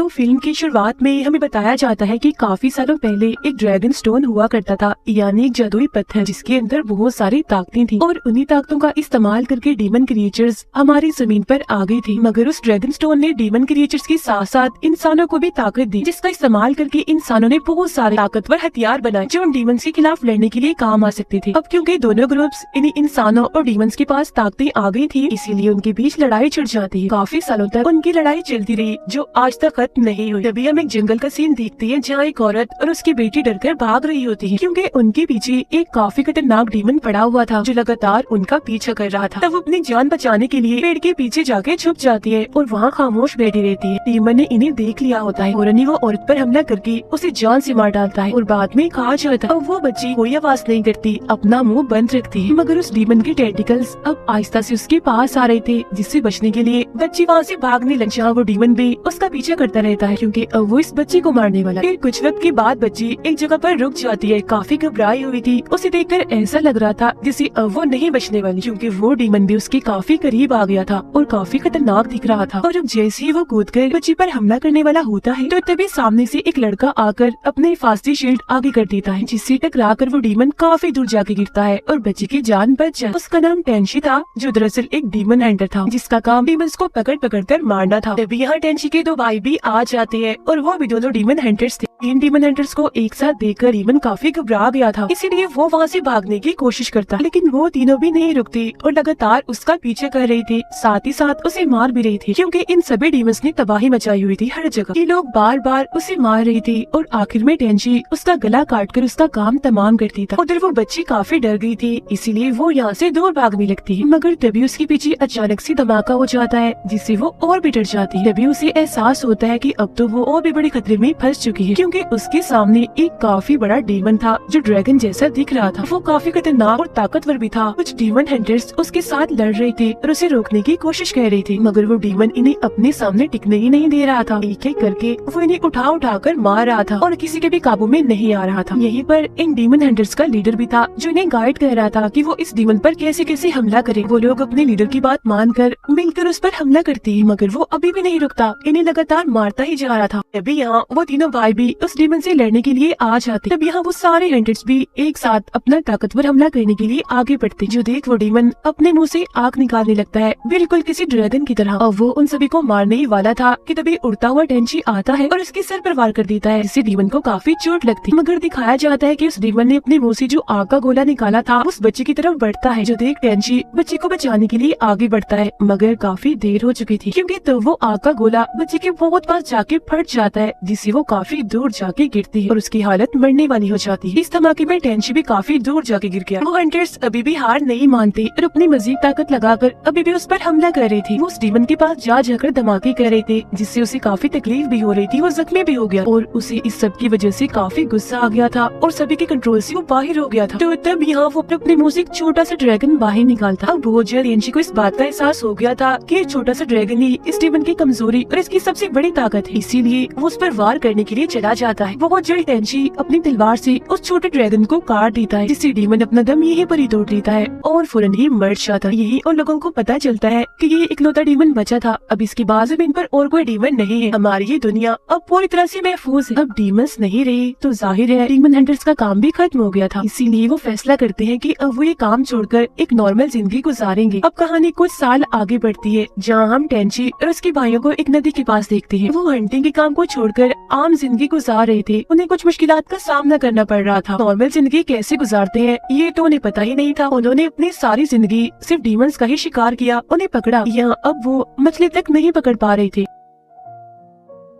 तो फिल्म की शुरुआत में हमें बताया जाता है कि काफी सालों पहले एक ड्रैगन स्टोन हुआ करता था, यानी एक जादुई पत्थर जिसके अंदर बहुत सारी ताकतें थी और उन्हीं ताकतों का इस्तेमाल करके डीमन क्रिएचर्स हमारी जमीन पर आ गई थी। मगर उस ड्रैगन स्टोन ने डीमन क्रिएचर्स के साथ साथ इंसानों को भी ताकत दी, जिसका इस्तेमाल करके इंसानों ने बहुत सारे ताकतवर हथियार बनाए जो उन डीमंस के खिलाफ लड़ने के लिए काम आ सकते थे। अब क्योंकि दोनों ग्रुप्स इन्हीं इंसानों और डीमंस के पास ताकतें आ गई थी, इसीलिए उनके बीच लड़ाई छिड़ जाती है। काफी सालों तक उनकी लड़ाई चलती रही जो आज तक खत्म नहीं हुई। तभी हम एक जंगल का सीन देखते हैं जहाँ एक औरत और उसकी बेटी डरकर भाग रही होती है क्योंकि उनके पीछे एक काफी खतरनाक डीमन पड़ा हुआ था जो लगातार उनका पीछा कर रहा था। तब वो अपनी जान बचाने के लिए पेड़ के पीछे जाके छुप जाती है और वहाँ खामोश बैठी रहती है। डीमन ने इन्हें देख लिया होता है और वो औरत पर हमला करके उसे जान से मार डालता है और बाद में कहा जाता है वो बच्ची कोई आवाज नहीं करती, अपना मुँह बंद रखती है। मगर उस डीमन के टेंटिकल्स अब आहिस्ता से उसके पास आ रहे थे, जिससे बचने के लिए बच्ची वहाँ से भागने लग जा। वो डीमन भी उसका पीछा करता रहता है क्योंकि अब वो इस बच्ची को मारने वाला है। फिर कुछ वक्त के बाद बच्ची एक जगह पर रुक जाती है, काफी घबराई हुई थी। उसे देखकर ऐसा लग रहा था जैसे अब वो नहीं बचने वाली क्योंकि वो डीमन भी उसके काफी करीब आ गया था और काफी खतरनाक दिख रहा था। और अब जैसे ही वो कूदकर बच्ची पर हमला करने वाला होता है तो तभी सामने से एक लड़का आकर अपने हिफाजती शील्ड आगे कर देता है, जिससे टकरा कर वो डीमन काफी दूर जाके गिरता है और बच्ची की जान बच जाए। उसका नाम टेंशी था जो दरअसल एक डीमन हंटर था जिसका काम डीमंस को पकड़ कर मारना था। तभी यहाँ टेंशी के दो भाई भी आ जाते हैं और वो भी दोनों डीमन हंटर्स थे। इन डीमन हंटर्स को एक साथ देखकर डीमन काफी घबरा गया था, इसीलिए वो वहाँ से भागने की कोशिश करता, लेकिन वो तीनों भी नहीं रुकते और लगातार उसका पीछे कर रहे थे, साथ ही साथ उसे मार भी रहे थे क्योंकि इन सभी डीमंस ने तबाही मचाई हुई थी हर जगह। ये लोग बार बार उसे मार रहे थे और आखिर में टेंशी उसका गला काट कर उसका काम तमाम करती था। उधर वो बच्ची काफी डर गई थी, इसीलिए वो यहाँ से दूर भागने लगती है। मगर तभी उसके पीछे अचानक से धमाका हो जाता है जिससे वो और भी डर जाती है। तभी उसे एहसास होता है कि अब तो वो और भी बड़े खतरे में फंस चुकी है क्योंकि उसके सामने एक काफी बड़ा डीमन था जो ड्रैगन जैसा दिख रहा था। वो काफी खतरनाक और ताकतवर भी था। कुछ डीमन हंटर्स उसके साथ लड़ रहे थे और उसे रोकने की कोशिश कर रहे थे, मगर वो डीमन इन्हें अपने सामने टिकने ही नहीं दे रहा था। एक एक करके वो इन्हें उठा कर मार रहा था और किसी के भी काबू में नहीं आ रहा था। यहीं पर इन डीमन हंटर्स का लीडर भी था जो इन्हें गाइड कर रहा था कि वो इस डीमन पर कैसे कैसे हमला करे। वो लोग अपने लीडर की बात मानकर मिलकर उस पर हमला करते हैं, मगर वो अभी भी नहीं रुकता, इन्हें लगातार मारता ही जा रहा था। अभी यहाँ वो तीनों भाई भी उस डीमन से लड़ने के लिए आ जाते। तब यहाँ वो सारे हंटर्स भी एक साथ अपना ताकतवर हमला करने के लिए आगे बढ़ते। जो देख वो डीमन अपने मुंह से आग निकालने लगता है, बिल्कुल किसी ड्रैगन की तरह। और वो उन सभी को मारने ही वाला था कि तभी उड़ता हुआ टेंशी आता है और उसके सर पर वार कर देता है, जिससे डीमन को काफी चोट लगती। मगर दिखाया जाता है कि उस डीमन ने अपने मुंह से जो आग का गोला निकाला था उस बच्चे की तरफ बढ़ता है। जो देख टेंशी बच्चे को बचाने के लिए आगे बढ़ता है, मगर काफी देर हो चुकी थी क्योंकि तो वो आग का गोला बच्चे के बहुत पास जाके फट जाता है, जिससे वो काफी दूर जाके गिरती है और उसकी हालत मरने वाली हो जाती है। इस धमाके में टेंशी भी काफी दूर जाके गिर गया। वो हंटर्स अभी भी हार नहीं मानते और अपनी मजीद ताकत लगाकर अभी भी उस पर हमला कर रहे थे। वो उस डीमन के पास जाकर धमाके कर रहे थे, जिससे उसे काफी तकलीफ भी हो रही थी। वो जख्मी भी हो गया और उसे इस सब की वजह से काफी गुस्सा आ गया था और सभी के कंट्रोल से वो बाहर हो गया था। तो तब यहाँ वो अपने मुंह से एक छोटा सा ड्रैगन बाहर निकालता। अब बहुत जल्द टेंशी को इस बात का एहसास हो गया था कि छोटा सा ड्रैगन ही इस डीमन की कमजोरी और इसकी सबसे बड़ी ताकत है, इसीलिए वो उस पर वार करने के लिए चला जाता है। बहुत जल्द टेंशी अपनी तलवार से उस छोटे ड्रैगन को काट देता है, जिससे डीमन अपना दम यहीं पर ही तोड़ लेता है और फौरन ही मर जाता है। यही उन लोगों को पता चलता है कि ये इकलौता डीमन बचा था। अब इसके बाद जमीन पर और कोई डीमन नहीं है। हमारी ये दुनिया अब पूरी तरह से महफूज है। अब डीमंस नहीं रहे तो जाहिर है डीमन हंटर्स का काम भी खत्म हो गया था, इसीलिए वो फैसला करते हैं कि अब वो ये काम छोड़कर एक नॉर्मल जिंदगी गुजारेंगे। अब कहानी कुछ साल आगे बढ़ती है जहाँ हम टेंशी और उसके भाइयों को एक नदी के पास देखते हैं। वो हंटिंग के काम को छोड़कर आम जिंदगी गुजार रहे थे। उन्हें कुछ मुश्किलात का सामना करना पड़ रहा था। नॉर्मल जिंदगी कैसे गुजारते हैं ये तो उन्हें पता ही नहीं था। उन्होंने अपनी सारी जिंदगी सिर्फ डीमंस का ही शिकार किया, उन्हें पकड़ा या अब वो मछली तक नहीं पकड़ पा रहे थे।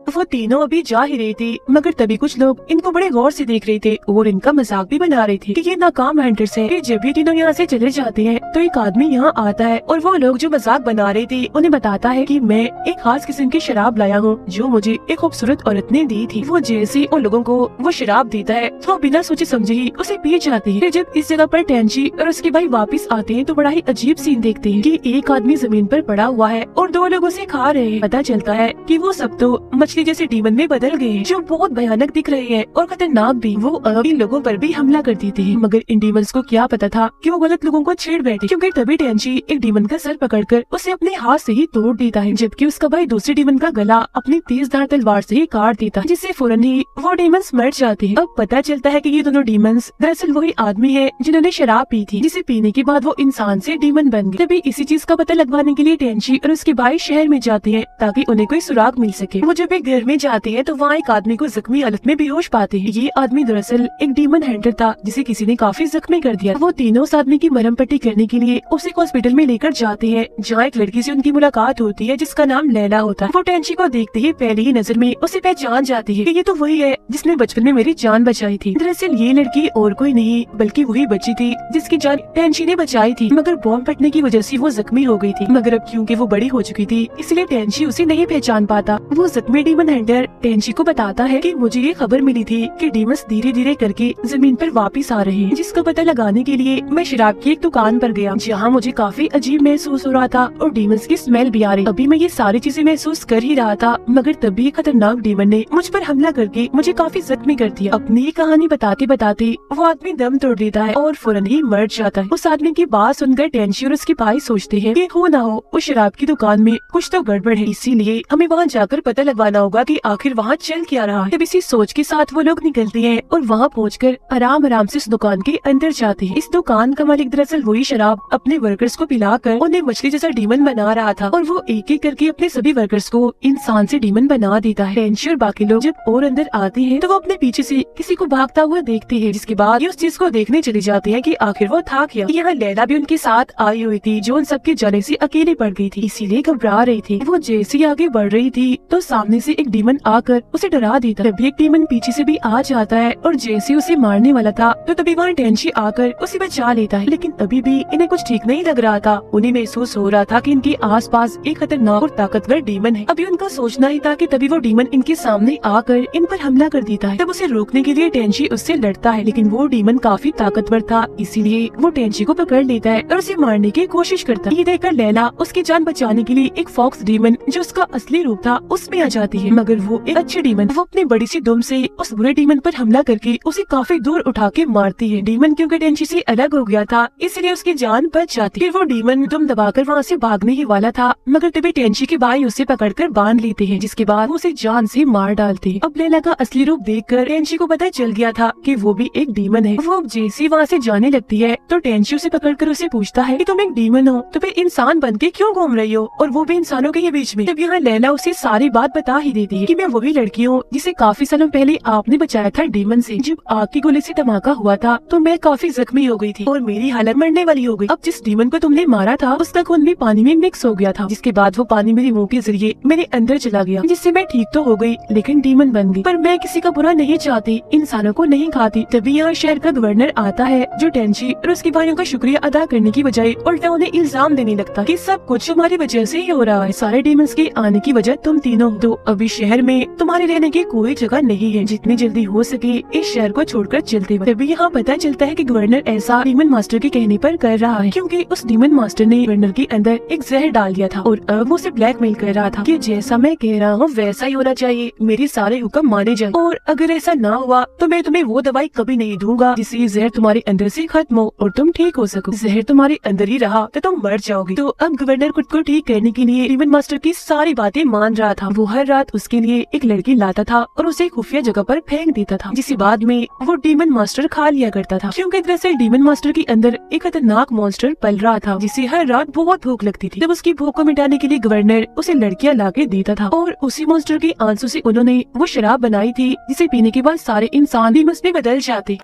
वो तीनों अभी जा ही रहे थे, मगर तभी कुछ लोग इनको बड़े गौर से देख रहे थे और इनका मजाक भी बना रहे थे कि ये नाकाम हंटर्स हैं। जब भी तीनों यहाँ से चले जाते हैं तो एक आदमी यहाँ आता है और वो लोग जो मजाक बना रहे थे उन्हें बताता है कि मैं एक खास किस्म की शराब लाया हूँ जो मुझे एक खूबसूरत औरत ने दी थी। वो जैसे उन लोगों को वो शराब देता है तो बिना सोचे समझे ही उसे पी जाते हैं। जब इस जगह पर टेंशी और उसके भाई वापिस आते हैं तो बड़ा ही अजीब सीन देखते हैं कि एक आदमी जमीन पर पड़ा हुआ है और दो लोग उसे खा रहे हैं। पता चलता है कि वो सब तो मछली किसी जैसे डीमन में बदल गए जो बहुत भयानक दिख रहे हैं और खतरनाक भी। वो अब इन लोगों पर भी हमला कर देते हैं, मगर इन डीमंस को क्या पता था कि वो गलत लोगों को छेड़ बैठे, क्योंकि तभी टेंची एक डीमन का सर पकड़कर उसे अपने हाथ से ही तोड़ देता है, जबकि उसका भाई दूसरे डीमन का गला अपनी तेजधार तलवार से ही काट देता है, जिससे फौरन ही वो डीमंस मर जाते हैं। अब पता चलता है कि ये दोनों डीमंस दरअसल वही आदमी है जिन्होंने शराब पी थी, जिसे पीने के बाद वो इंसान से डीमन बन गए। तभी इसी चीज का पता लगवाने के लिए टेंची और उसके भाई शहर में जाते हैं ताकि उन्हें कोई सुराग मिल सके। वो जब एक घर में जाते हैं तो वहाँ एक आदमी को जख्मी हालत में बेहोश पाते हैं। ये आदमी दरअसल एक डीमन हैंडलर था जिसे किसी ने काफी जख्मी कर दिया। वो तीनों उस आदमी की मरहम पट्टी करने के लिए उसे हॉस्पिटल में लेकर जाते हैं, जहाँ एक लड़की से उनकी मुलाकात होती है जिसका नाम लैला होता है। वो टेंची को देखते ही पहली ही नजर में उसे पहचान जाती है कि ये तो वही है जिसने बचपन में मेरी जान बचाई थी। दरअसल ये लड़की और कोई नहीं बल्कि वही बच्ची थी जिसकी जान टेंची ने बचाई थी, मगर बॉम्ब फटने की वजह से वो जख्मी हो गई थी। मगर अब क्योंकि वो बड़ी हो चुकी थी इसलिए टेंची उसे नहीं पहचान पाता। वो जख्मी डीमन हैंडलर टेंची को बताता है कि मुझे ये खबर मिली थी कि डीमंस धीरे धीरे करके जमीन पर वापस आ रहे हैं, जिसका पता लगाने के लिए मैं शराब की एक दुकान पर गया, जहाँ मुझे काफी अजीब महसूस हो रहा था और डीमंस की स्मेल भी आ रही। अभी मैं ये सारी चीजें महसूस कर ही रहा था, मगर तभी खतरनाक डीमन ने मुझ पर हमला करके मुझे काफी जख्मी कर दिया। अपनी कहानी बताते बताते वो आदमी दम तोड़ देता है और फौरन ही मर जाता है। उस आदमी की बात सुनकर टेंची और उसके भाई सोचते हैं कि हो ना हो उस शराब की दुकान में कुछ तो गड़बड़ है, इसीलिए हमें वहाँ जाकर पता लगवाना होगा कि आखिर वहाँ चल क्या रहा है। तब इसी सोच के साथ वो लोग निकलते हैं और वहाँ पहुंचकर आराम आराम से उस दुकान के अंदर जाते हैं। इस दुकान का मालिक दरअसल वही शराब अपने वर्कर्स को पिलाकर उन्हें मछली जैसा डीमन बना रहा था और वो एक एक करके अपने सभी वर्कर्स को इंसान से डीमन बना देता है। टेंची और बाकी लोग जब और अंदर आते हैं तो वो अपने पीछे से किसी को भागता हुआ देखते हैं, जिसके बाद ये उस चीज को देखने चले जाते हैं कि आखिर वो था क्या। यहाँ लैला भी उनके साथ आई हुई थी जो उन सबके जाने से अकेले पड़ गई थी, इसीलिए घबरा रही थी। वो जैसे आगे बढ़ रही थी तो सामने से एक डीमन आकर उसे डरा देता। तभी एक डीमन पीछे से भी आ जाता है और जैसे उसे मारने वाला था तो तभी वहाँ टेंची आकर उसे बचा लेता है, लेकिन अभी भी इन्हें कुछ ठीक नहीं लग रहा था। उन्हें महसूस हो रहा था कि इनके आसपास एक खतरनाक और ताकतवर डीमन है। अभी उनका सोचना ही था कि तभी वो डीमन इनके सामने आकर इन पर हमला कर देता है। तब उसे रोकने के लिए टेंची उससे लड़ता है, लेकिन वो डीमन काफी ताकतवर था, इसीलिए वो टेंची को पकड़ लेता है और उसे मारने की कोशिश करता है। ये देखकर लैला उसकी जान बचाने के लिए एक फॉक्स डीमन जो उसका असली रूप था उसमें आ जाती है, मगर वो एक अच्छी डीमन वो अपनी बड़ी सी दुम से उस बुरे डीमन पर हमला करके उसे काफी दूर उठा के मारती है। डीमन क्योंकि टेंची से अलग हो गया था इसलिए उसकी जान बच जाती। फिर वो डीमन दुम दबाकर वहाँ से भागने ही वाला था, मगर तभी टेंची के भाई उसे पकड़कर बांध लेते हैं, जिसके बाद उसे जान से मार डालते हैं। अब लैला का असली रूप देखकर टेंची को पता चल गया था कि वो भी एक डीमन है। वो जैसे वहाँ से जाने लगती है तो टेंची उसे पकड़कर उसे पूछता है कि तुम एक डीमन हो तो फिर इंसान बन के क्यों घूम रही हो, और वो भी इंसानों के ही बीच में। तब यहाँ लैला उसे सारी बात बता ही देती है कि मैं वही लड़की हूँ जिसे काफी सालों पहले आपने बचाया था डीमन से। जब आग की गोली से धमाका हुआ था तो मैं काफी जख्मी हो गई थी और मेरी हालत मरने वाली हो गई। अब जिस डीमन को तुमने मारा था उसका खून भी पानी में मिक्स हो गया था, जिसके बाद वो पानी मेरे मुंह के जरिए मेरे अंदर चला गया, जिससे मैं ठीक तो हो गई लेकिन डीमन बन गई। पर मैं किसी का बुरा नहीं चाहती, इंसानों को नहीं खाती। तभी यहाँ शहर का गवर्नर आता है जो टेंची और उसके भाइयों का शुक्रिया अदा करने की बजाय उल्टा उन्हें इल्जाम देने लगता कि सब कुछ तुम्हारी वजह से ही हो रहा है, सारे डीमंस के आने की वजह तुम तीनों हो, तो अभी शहर में तुम्हारे रहने की कोई जगह नहीं है, जितनी जल्दी हो सके इस शहर को छोड़कर चलते हो। तभी यहाँ पता चलता है कि गवर्नर ऐसा डीमन मास्टर के कहने पर कर रहा है, क्योंकि उस डीमन मास्टर ने गवर्नर के अंदर एक जहर डाल दिया था और अब वो उसे ब्लैकमेल कर रहा था कि जैसा मैं कह रहा हूँ वैसा ही होना चाहिए, मेरे सारे हुक्म माने जाए, और अगर ऐसा ना हुआ तो मैं तुम्हें वो दवाई कभी नहीं दूंगा जिससे ये जहर तुम्हारे अंदर से खत्म हो और तुम ठीक हो सको। जहर तुम्हारे अंदर ही रहा तो तुम मर जाओगी। तो अब गवर्नर खुद को ठीक करने के लिए डीमन मास्टर की सारी बातें मान रहा था। वो हर रात उसके लिए एक लड़की लाता था और उसे खुफिया जगह पर फेंक देता था, जिसे बाद में वो डीमन मास्टर खा लिया करता था, क्योंकि दरअसल डीमन मास्टर के अंदर एक खतरनाक मॉन्स्टर पल रहा था जिसे हर रात बहुत भूख लगती थी। जब उसकी भूख को मिटाने के लिए गवर्नर उसे लड़कियां लाके देता था और उसी मॉन्स्टर के आंसू से उन्होंने वो शराब बनाई थी जिसे पीने के बाद सारे इंसान भी उसमें बदल जाते।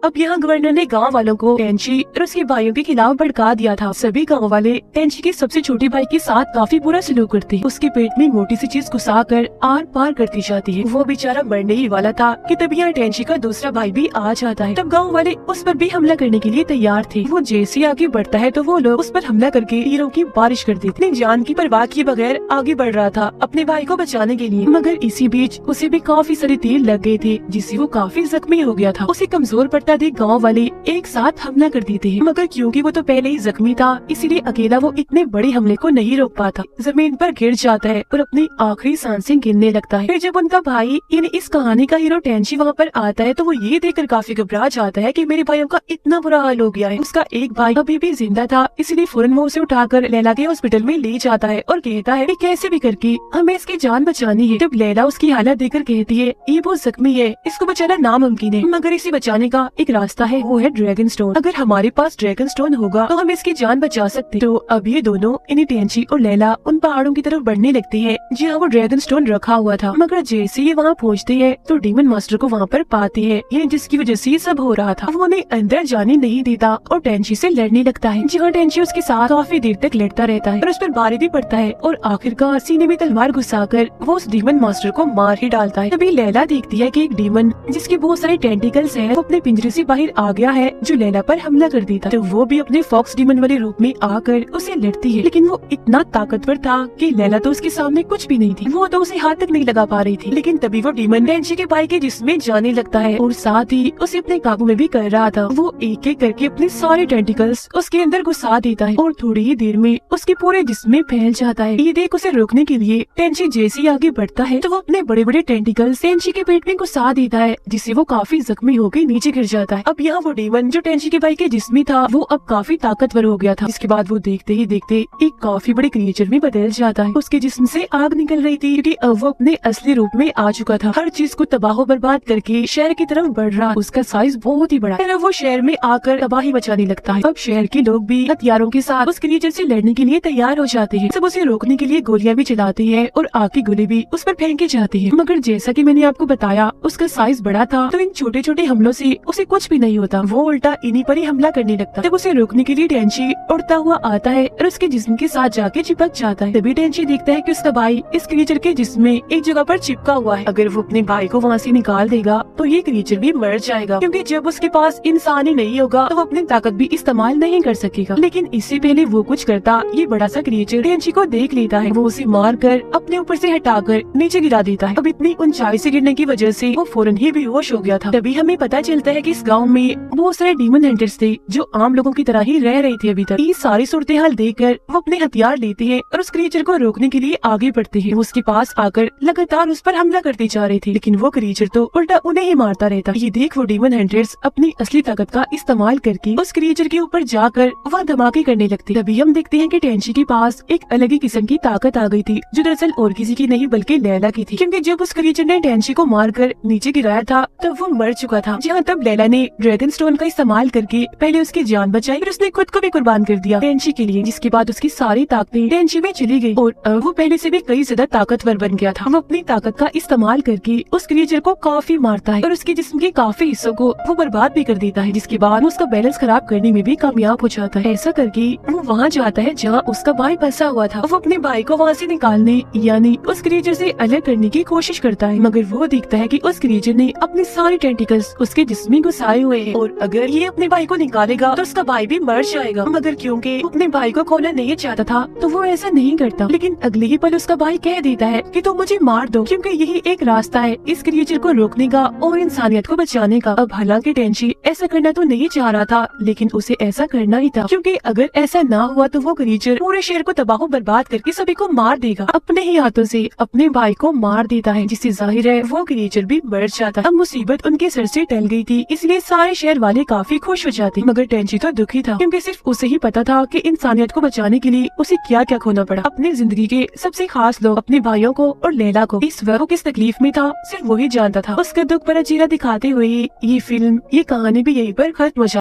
अब यहाँ गवर्नर ने गांव वालों को टेंची और उसके भाइयों के खिलाफ भड़का दिया था। सभी गांव वाले टेंची के सबसे छोटे भाई के साथ काफी बुरा सलूक करते हैं। उसके पेट में मोटी सी चीज घुसाकर आर पार करती जाती है। वो बेचारा मरने ही वाला था कि तभी यहाँ टेंची का दूसरा भाई भी आ जाता है। तब गाँव वाले उस पर भी हमला करने के लिए तैयार थे। वो जैसे आगे बढ़ता है तो वो लोग उस पर हमला करके तीरों की बारिश कर देते। अपनी जान की परवाह किए बगैर आगे बढ़ रहा था अपने भाई को बचाने के लिए, मगर इसी बीच उसे भी काफी सारे तीर लग गए थे जिससे वो काफी जख्मी हो गया था। उसे कमजोर पड़ता छूटता देख गाँव वाले एक साथ हमला कर देते हैं, मगर क्योंकि वो तो पहले ही जख्मी था इसीलिए अकेला वो इतने बड़े हमले को नहीं रोक पाता। जमीन पर गिर जाता है और अपनी आखिरी सांसें गिनने लगता है। फिर जब उनका भाई यानी इस कहानी का हीरो टेंची वहाँ पर आता है तो वो ये देखकर काफी घबरा जाता है कि मेरे भाइयों का इतना बुरा हाल हो गया है। उसका एक भाई अभी भी जिंदा था इसलिए फौरन वो उसे उठाकर लैला के हॉस्पिटल में ले जाता है और कहता है कि कैसे भी करके हमें इसकी जान बचानी है। जब लैला उसकी हालत देखकर कहती है ये बहुत जख्मी है, इसको बचाना नामुमकिन है, मगर इसे बचाने का एक रास्ता है, वो है ड्रैगन स्टोन। अगर हमारे पास ड्रैगन स्टोन होगा तो हम इसकी जान बचा सकते। तो अब ये दोनों यानी टेंची और लैला उन पहाड़ों की तरफ बढ़ने लगती है जहाँ वो ड्रैगन स्टोन रखा हुआ था। मगर जैसे ये वहाँ पहुँचते हैं तो डीमन मास्टर को वहाँ पर पाते हैं, ये जिसकी वजह से ये सब हो रहा था। वो उन्हें अंदर जाने नहीं देता और टेंची से लड़ने लगता है, जहाँ टेंची उसके साथ काफी देर तक लड़ता रहता है और उस पर भारी भी पड़ता है और आखिरकार सीने में तलवार घुसाकर वो उस डीमन मास्टर को मार ही डालता है। तभी लैला देखती है कि एक डीमन जिसके बहुत सारे टेंटिकल्स हैं वो अपने पिंजरे से बाहर आ गया है जो लैला पर हमला कर देता। तो वो भी अपने फॉक्स डीमन वाले रूप में आकर उसे लड़ती है, लेकिन वो इतना ताकतवर था कि लैला तो उसके सामने कुछ भी नहीं थी, वो तो उसे हाथ तक नहीं लगा पा रही थी। लेकिन तभी वो डीमन टेंची के भाई के जिस्म में जाने लगता है और साथ ही उसे अपने काबू में भी कर रहा था। वो एक एक करके अपने सारे टेंटिकल्स उसके अंदर घुसा देता है और थोड़ी ही देर में उसके पूरे जिस्म में फैल जाता है। ये देख उसे रोकने के लिए टेंची जैसे ही आगे बढ़ता है तो वो अपने बड़े बड़े टेंटिकल्स टेंची के पेट में घुसा देता है, जिससे वो काफी जख्मी होकर नीचे गिर जाता है। अब यहाँ वो डीमन जो टेंची के भाई के जिस्म में था वो अब काफी ताकतवर हो गया था। इसके बाद वो देखते ही देखते एक काफी बड़े क्रिएचर में बदल जाता है। उसके जिस्म से आग निकल रही थी क्योंकि अब वो अपने असली रूप में आ चुका था, हर चीज को तबाह बर्बाद करके शहर की तरफ बढ़ रहा। उसका साइज बहुत ही बड़ा है। वो शहर में आकर तबाही मचाने लगता है। अब शहर के लोग भी हथियारों के साथ उस क्रिएचर से लड़ने के लिए तैयार हो जाते हैं। सब उसे रोकने के लिए गोलियां भी चलाते हैं और आग की गोली भी उस पर फेंके जाते हैं। मगर जैसा कि मैंने आपको बताया उसका साइज बड़ा था तो इन छोटे छोटे हमलों से उसे कुछ भी नहीं होता, वो उल्टा इन्हीं पर ही हमला करने लगता। जब उसे रोकने के लिए टेंची उड़ता हुआ आता है और उसके जिस्म के साथ जाके चिपक जाता है। तभी टेंची देखता है कि उसका भाई इस क्रिएचर के जिस्म में एक जगह पर चिपका हुआ है। अगर वो अपने भाई को वहाँ से निकाल देगा तो ये क्रिएचर भी मर जाएगा, क्योंकि जब उसके पास इंसान ही नहीं होगा तो वो अपनी ताकत भी इस्तेमाल नहीं कर सकेगा। लेकिन इससे पहले वो कुछ करता, ये बड़ा सा क्रिएचर टेंची को देख लेता है। वो उसे मार कर अपने ऊपर से हटाकर नीचे गिरा देता है। अब इतनी ऊंचाई से गिरने की वजह से वो फौरन ही बेहोश हो गया था। तभी हमें पता चलता है कि इस गांव में बहुत सारे डीमन हंटर्स थे जो आम लोगों की तरह ही रह रहे थे अभी तक। ये सारी सूरत हाल देखकर वो अपने हथियार लेते हैं और उस क्रिएचर को रोकने के लिए आगे बढ़ते हैं। वो उसके पास आकर लगातार उस पर हमला करते जा रहे थे, लेकिन वो क्रिएचर तो उल्टा उन्हें ही मारता रहता। ये देख वो डीमन हंटर्स अपनी असली ताकत का इस्तेमाल करके उस क्रिएचर के ऊपर जाकर वह धमाके करने लगते। तभी हम देखते हैं कि टेंची के पास एक अलग ही किस्म की ताकत आ गई थी, जो दरअसल और किसी की नहीं बल्कि लैला की थी, क्योंकि जब उस क्रिएचर ने टेंची को मारकर नीचे गिराया था तब वो मर चुका था। जहाँ तब लैला ने ड्रैगन स्टोन का इस्तेमाल करके पहले उसकी जान बचाई, फिर उसने खुद को भी कुर्बान कर दिया टेंची के लिए, जिसके बाद उसकी सारी ताकतें टेंची में चली गई और अब वो पहले से भी कई ज्यादा ताकतवर बन गया था। वो अपनी ताकत का इस्तेमाल करके उस क्रिएचर को काफी मारता है और उसके जिस्म के काफी हिस्सों को वो बर्बाद भी कर देता है, जिसके बाद उसका बैलेंस खराब करने में भी कामयाब हो जाता है। ऐसा करके वो वहाँ जाता है जहाँ उसका भाई फंसा हुआ था। वो अपने भाई को वहाँ से निकालने यानी उस क्रिएचर से अलग करने की कोशिश करता है, मगर वो देखता है कि उस क्रिएचर ने अपने सारे टेंटिकल्स उसके जिस्म में घुसाए हुए हैं और अगर ये अपने भाई को निकालेगा तो उसका भाई भी मर जाएगा। मगर क्योंकि वो अपने भाई को खोना नहीं चाहता था तो वो ऐसा नहीं करता। लेकिन अगले ही पल उसका भाई कह देता है कि तुम मुझे मार दो, क्योंकि यही एक रास्ता है इस क्रिएचर को रोकने का और इंसानियत को बचाने का। अब हालांकि टेंची ऐसा करना तो नहीं चाह रहा था, लेकिन उसे ऐसा करना ही था, क्योंकि अगर ऐसा ना हुआ तो वो क्रिएचर पूरे शहर को तबाह बर्बाद करके सभी को मार देगा। अपने ही हाथों से अपने भाई को मार देता है, जिससे जाहिर है वो क्रिएचर भी मर जाता। अब मुसीबत उनके सर से टल गई थी, इसलिए सारे शहर वाले काफी खुश हो जाते। मगर टेंची तो दुखी था, क्योंकि सिर्फ उसे ही पता था कि इंसानियत को बचाने के लिए उसे क्या क्या खोना पड़ा। अपनी जिंदगी के सबसे खास लोग, अपने भाइयों को और लैला को। इस वक्त वो किस तकलीफ में था सिर्फ वही जानता था। उसका दुख भरा चेहरा दिखाते हुए ये फिल्म, ये कहानी भी यहीं पर खत्म हो जाती।